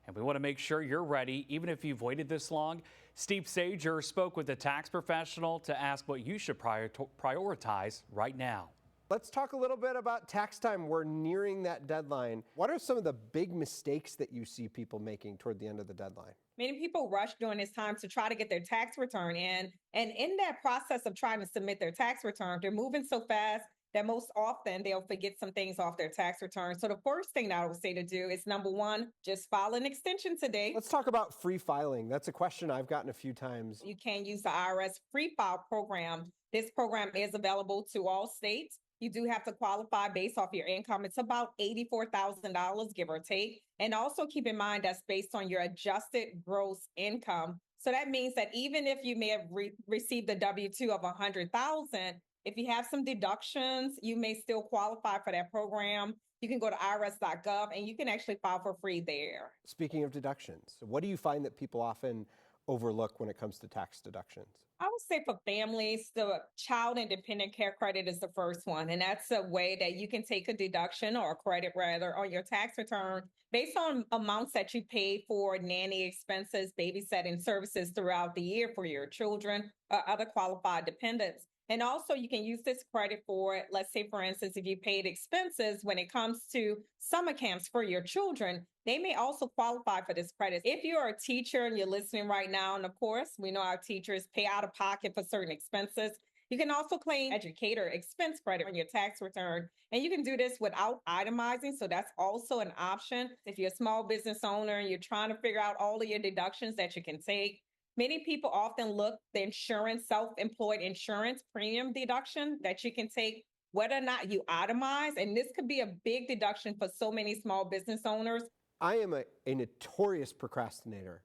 and we want to make sure you're ready, even if you've waited this long. Steve Sager spoke with a tax professional to ask what you should prioritize right now. Let's talk a little bit about tax time. We're nearing that deadline. What are some of the big mistakes that you see people making toward the end of the deadline? Many people rush during this time to try to get their tax return in. And in that process of trying to submit their tax return, they're moving so fast that most often they'll forget some things off their tax return. So the first thing that I would say to do is, number one, just file an extension today. Let's talk about free filing. That's a question I've gotten a few times. You can use the IRS free file program. This program is available to all states. You do have to qualify based off your income. It's about $84,000, give or take. And also keep in mind that's based on your adjusted gross income. So that means that even if you may have received a W-2 of $100,000, if you have some deductions, you may still qualify for that program. You can go to irs.gov and you can actually file for free there. Speaking of deductions, what do you find that people often overlook when it comes to tax deductions? I would say for families, the child and dependent care credit is the first one. And that's a way that you can take a deduction or a credit rather on your tax return based on amounts that you paid for nanny expenses, babysitting services throughout the year for your children or other qualified dependents. And also you can use this credit for, let's say, for instance, if you paid expenses when it comes to summer camps for your children, they may also qualify for this credit. If you're a teacher and you're listening right now, and of course, we know our teachers pay out of pocket for certain expenses, you can also claim educator expense credit on your tax return. And you can do this without itemizing. So that's also an option. If you're a small business owner and you're trying to figure out all of your deductions that you can take, many people often look the insurance, self-employed insurance premium deduction that you can take, whether or not you itemize. And this could be a big deduction for so many small business owners. I am a notorious procrastinator.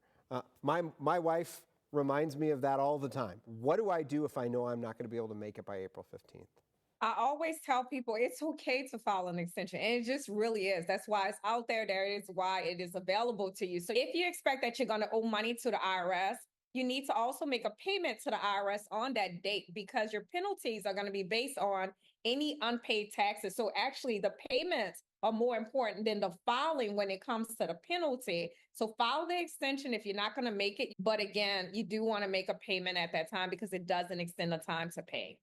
My wife reminds me of that all the time. What do I do if I know I'm not going to be able to make it by April 15th? I always tell people it's okay to file an extension. And it just really is. That's why it's out there. That is why it is available to you. So if you expect that you're going to owe money to the IRS, you need to also make a payment to the IRS on that date because your penalties are going to be based on any unpaid taxes. So actually the payments are more important than the filing when it comes to the penalty. So file the extension if you're not going to make it. But again, you do want to make a payment at that time because it doesn't extend the time to pay.